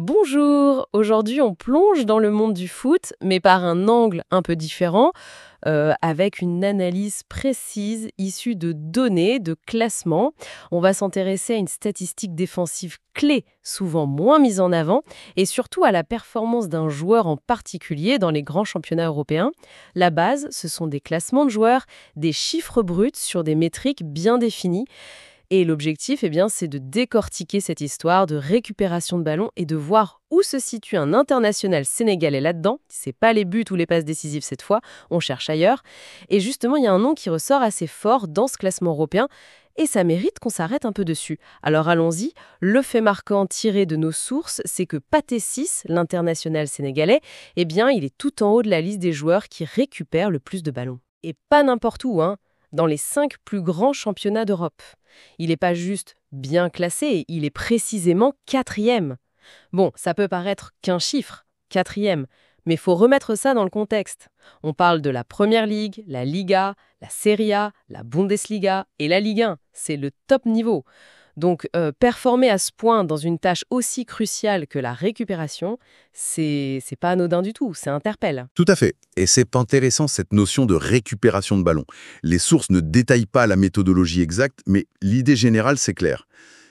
Bonjour, aujourd'hui on plonge dans le monde du foot, mais par un angle un peu différent, avec une analyse précise issue de données, de classements. On va s'intéresser à une statistique défensive clé, souvent moins mise en avant, et surtout à la performance d'un joueur en particulier dans les grands championnats européens. La base, ce sont des classements de joueurs, des chiffres bruts sur des métriques bien définies. Et l'objectif, c'est de décortiquer cette histoire de récupération de ballon et de voir où se situe un international sénégalais là-dedans. C'est pas les buts ou les passes décisives cette fois, on cherche ailleurs. Et justement, il y a un nom qui ressort assez fort dans ce classement européen et ça mérite qu'on s'arrête un peu dessus. Alors allons-y, le fait marquant tiré de nos sources, c'est que Pathé Ciss, l'international sénégalais, il est tout en haut de la liste des joueurs qui récupèrent le plus de ballons. Et pas n'importe où, hein, dans les 5 plus grands championnats d'Europe. Il n'est pas juste bien classé, il est précisément quatrième. Bon, ça peut paraître qu'un chiffre, quatrième, mais il faut remettre ça dans le contexte. On parle de la Première Ligue, la Liga, la Serie A, la Bundesliga et la Ligue 1. C'est le top niveau. Donc, performer à ce point dans une tâche aussi cruciale que la récupération, c'est pas anodin du tout, ça interpelle. Tout à fait. Et c'est intéressant cette notion de récupération de ballon. Les sources ne détaillent pas la méthodologie exacte, mais l'idée générale, c'est clair.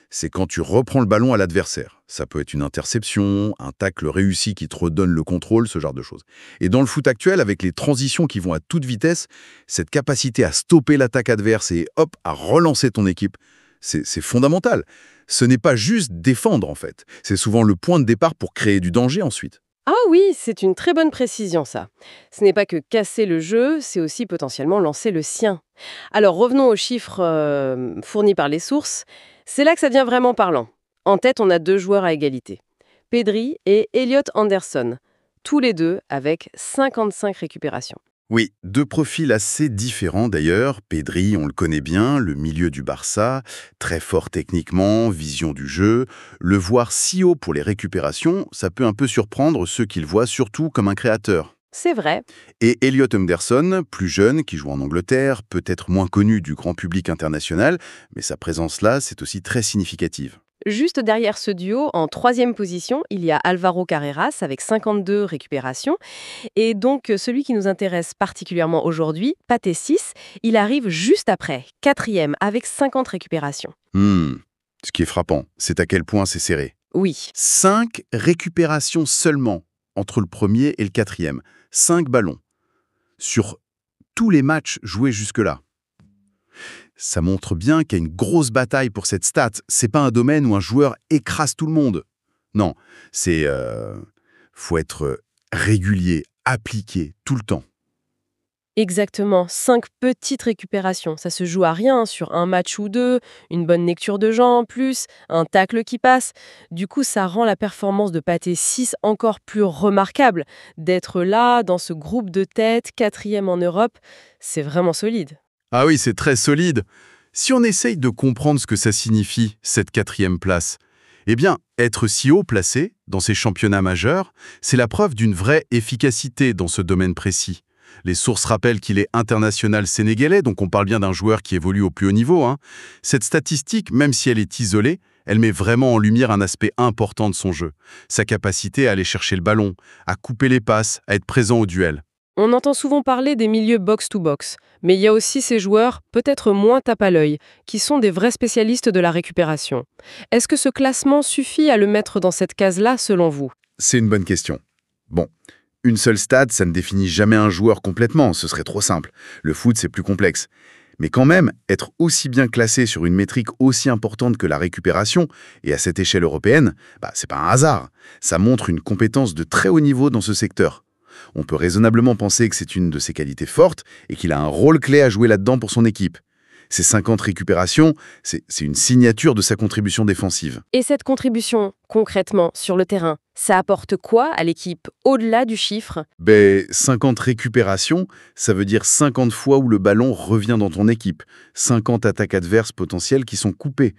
C'est quand tu reprends le ballon à l'adversaire. Ça peut être une interception, un tacle réussi qui te redonne le contrôle, ce genre de choses. Et dans le foot actuel, avec les transitions qui vont à toute vitesse, cette capacité à stopper l'attaque adverse et hop, à relancer ton équipe, c'est fondamental. Ce n'est pas juste défendre, en fait. C'est souvent le point de départ pour créer du danger ensuite. Ah oui, c'est une très bonne précision ça. Ce n'est pas que casser le jeu, c'est aussi potentiellement lancer le sien. Alors revenons aux chiffres fournis par les sources. C'est là que ça devient vraiment parlant. En tête, on a 2 joueurs à égalité. Pedri et Elliot Anderson, tous les deux avec 55 récupérations. Oui, deux profils assez différents d'ailleurs. Pedri, on le connaît bien, le milieu du Barça, très fort techniquement, vision du jeu. Le voir si haut pour les récupérations, ça peut un peu surprendre ceux qui le voient surtout comme un créateur. C'est vrai. Et Elliot Henderson, plus jeune, qui joue en Angleterre, peut-être moins connu du grand public international, mais sa présence là, c'est aussi très significative. Juste derrière ce duo, en 3e position, il y a Alvaro Carreras avec 52 récupérations. Et donc, celui qui nous intéresse particulièrement aujourd'hui, Pathé Ciss, il arrive juste après, 4e, avec 50 récupérations. Ce qui est frappant, c'est à quel point c'est serré. Oui, 5 récupérations seulement entre le premier et le quatrième. 5 ballons sur tous les matchs joués jusque-là. Ça montre bien qu'il y a une grosse bataille pour cette stat. C'est pas un domaine où un joueur écrase tout le monde. Non, faut être régulier, appliqué, tout le temps. exactement. 5 petites récupérations. Ça se joue à rien sur un match ou deux, une bonne lecture de jeu en plus, un tacle qui passe. Du coup, ça rend la performance de Pathé Ciss encore plus remarquable. D'être là, dans ce groupe de tête, 4e en Europe, c'est vraiment solide. Ah oui, c'est très solide. Si on essaye de comprendre ce que ça signifie, cette quatrième place, eh bien, être si haut placé dans ces championnats majeurs, c'est la preuve d'une vraie efficacité dans ce domaine précis. Les sources rappellent qu'il est international sénégalais, donc on parle bien d'un joueur qui évolue au plus haut niveau. Cette statistique, même si elle est isolée, elle met vraiment en lumière un aspect important de son jeu. Sa capacité à aller chercher le ballon, à couper les passes, à être présent au duel. On entend souvent parler des milieux box-to-box, mais il y a aussi ces joueurs, peut-être moins tape à l'œil, qui sont des vrais spécialistes de la récupération. Est-ce que ce classement suffit à le mettre dans cette case-là, selon vous? C'est une bonne question. Bon, une seule stat, ça ne définit jamais un joueur complètement, ce serait trop simple. Le foot, c'est plus complexe. Mais quand même, être aussi bien classé sur une métrique aussi importante que la récupération, et à cette échelle européenne, c'est pas un hasard. Ça montre une compétence de très haut niveau dans ce secteur. On peut raisonnablement penser que c'est une de ses qualités fortes et qu'il a un rôle clé à jouer là-dedans pour son équipe. Ces 50 récupérations, c'est une signature de sa contribution défensive. Et cette contribution, concrètement, sur le terrain, ça apporte quoi à l'équipe, au-delà du chiffre? 50 récupérations, ça veut dire 50 fois où le ballon revient dans ton équipe. 50 attaques adverses potentielles qui sont coupées.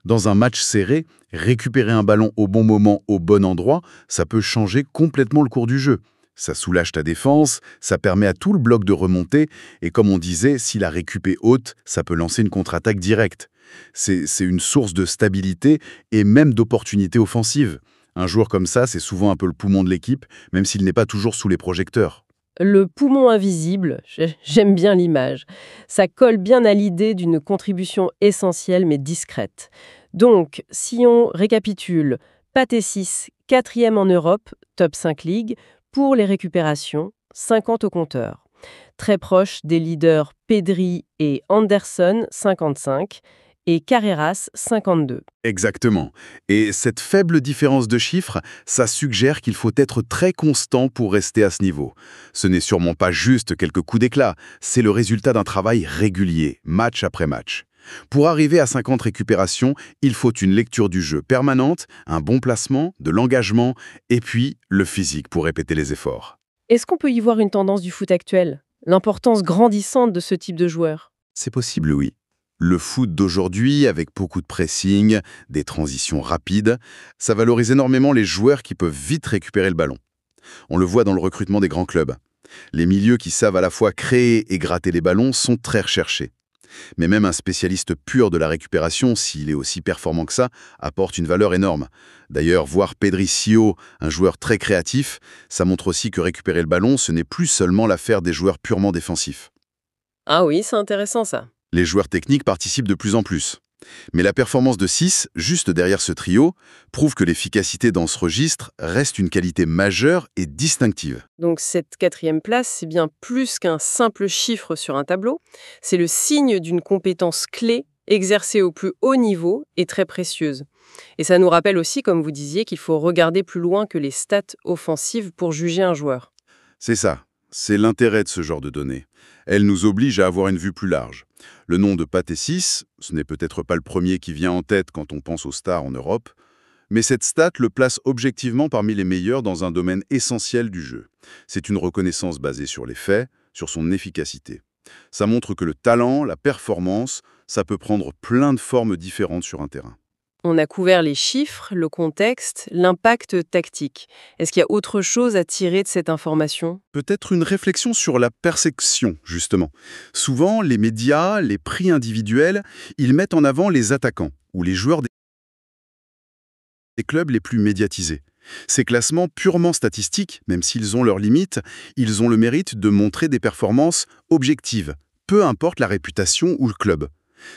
Dans un match serré, récupérer un ballon au bon moment, au bon endroit, ça peut changer complètement le cours du jeu. Ça soulage ta défense, ça permet à tout le bloc de remonter, et comme on disait, si la récup est haute, ça peut lancer une contre-attaque directe. C'est une source de stabilité et même d'opportunités offensives. Un joueur comme ça, c'est souvent un peu le poumon de l'équipe, même s'il n'est pas toujours sous les projecteurs. Le poumon invisible, j'aime bien l'image. Ça colle bien à l'idée d'une contribution essentielle mais discrète. Donc, si on récapitule, Pathé 6, 4e en Europe, top 5 ligue, pour les récupérations, 50 au compteur. Très proche des leaders Pedri et Anderson, 55, et Carreras, 52. Exactement. Et cette faible différence de chiffres, ça suggère qu'il faut être très constant pour rester à ce niveau. Ce n'est sûrement pas juste quelques coups d'éclat, c'est le résultat d'un travail régulier, match après match. Pour arriver à 50 récupérations, il faut une lecture du jeu permanente, un bon placement, de l'engagement, et puis le physique pour répéter les efforts. Est-ce qu'on peut y voir une tendance du foot actuel? L'importance grandissante de ce type de joueur? C'est possible, oui. Le foot d'aujourd'hui, avec beaucoup de pressing, des transitions rapides, ça valorise énormément les joueurs qui peuvent vite récupérer le ballon. On le voit dans le recrutement des grands clubs. Les milieux qui savent à la fois créer et gratter les ballons sont très recherchés. Mais même un spécialiste pur de la récupération, s'il est aussi performant que ça, apporte une valeur énorme. D'ailleurs, voir Pedri Sio, un joueur très créatif, ça montre aussi que récupérer le ballon, ce n'est plus seulement l'affaire des joueurs purement défensifs. Ah oui, c'est intéressant ça. Les joueurs techniques participent de plus en plus. Mais la performance de 6, juste derrière ce trio, prouve que l'efficacité dans ce registre reste une qualité majeure et distinctive. Donc cette 4e place, c'est bien plus qu'un simple chiffre sur un tableau. C'est le signe d'une compétence clé, exercée au plus haut niveau et très précieuse. Et ça nous rappelle aussi, comme vous disiez, qu'il faut regarder plus loin que les stats offensives pour juger un joueur. C'est ça. C'est l'intérêt de ce genre de données. Elles nous obligent à avoir une vue plus large. Le nom de Pathé 6, ce n'est peut-être pas le premier qui vient en tête quand on pense aux stars en Europe, mais cette stat le place objectivement parmi les meilleurs dans un domaine essentiel du jeu. C'est une reconnaissance basée sur les faits, sur son efficacité. Ça montre que le talent, la performance, ça peut prendre plein de formes différentes sur un terrain. On a couvert les chiffres, le contexte, l'impact tactique. Est-ce qu'il y a autre chose à tirer de cette information? Peut-être une réflexion sur la perception, justement. Souvent, les médias, les prix individuels, ils mettent en avant les attaquants ou les joueurs des clubs les plus médiatisés. Ces classements purement statistiques, même s'ils ont leurs limites, ils ont le mérite de montrer des performances objectives, peu importe la réputation ou le club.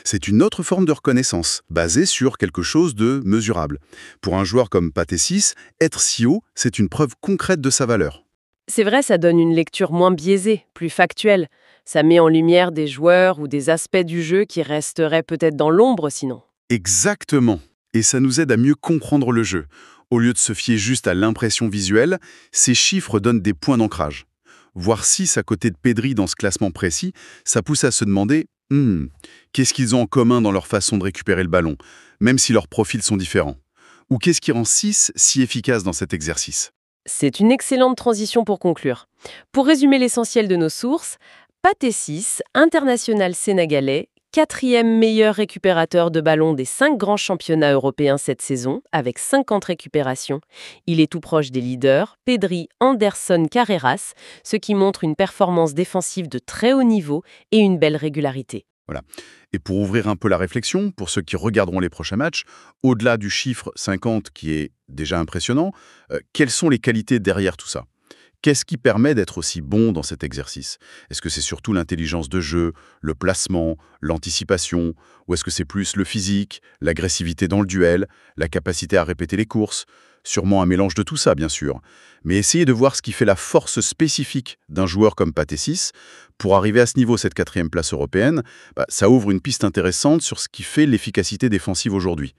C'est une autre forme de reconnaissance, basée sur quelque chose de mesurable. Pour un joueur comme Pathé 6, être si haut, c'est une preuve concrète de sa valeur. C'est vrai, ça donne une lecture moins biaisée, plus factuelle. Ça met en lumière des joueurs ou des aspects du jeu qui resteraient peut-être dans l'ombre sinon. Exactement. Et ça nous aide à mieux comprendre le jeu. Au lieu de se fier juste à l'impression visuelle, ces chiffres donnent des points d'ancrage. Voir 6 à côté de Pedri dans ce classement précis, ça pousse à se demander qu'est-ce qu'ils ont en commun dans leur façon de récupérer le ballon, même si leurs profils sont différents? Ou qu'est-ce qui rend 6 si efficace dans cet exercice? C'est une excellente transition pour conclure. Pour résumer l'essentiel de nos sources, Pathé 6, international sénégalais, 4e meilleur récupérateur de ballon des 5 grands championnats européens cette saison, avec 50 récupérations. Il est tout proche des leaders, Pedri, Anderson, Carreras, ce qui montre une performance défensive de très haut niveau et une belle régularité. Voilà. Et pour ouvrir un peu la réflexion, pour ceux qui regarderont les prochains matchs, au-delà du chiffre 50 qui est déjà impressionnant, quelles sont les qualités derrière tout ça? Qu'est-ce qui permet d'être aussi bon dans cet exercice? Est-ce que c'est surtout l'intelligence de jeu, le placement, l'anticipation? Ou est-ce que c'est plus le physique, l'agressivité dans le duel, la capacité à répéter les courses? Sûrement un mélange de tout ça, bien sûr. Mais essayez de voir ce qui fait la force spécifique d'un joueur comme Pathé 6. Pour arriver à ce niveau, cette 4e place européenne, ça ouvre une piste intéressante sur ce qui fait l'efficacité défensive aujourd'hui.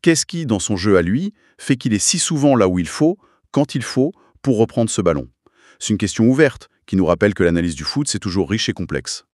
Qu'est-ce qui, dans son jeu à lui, fait qu'il est si souvent là où il faut, quand il faut, pour reprendre ce ballon? C'est une question ouverte qui nous rappelle que l'analyse du foot, c'est toujours riche et complexe.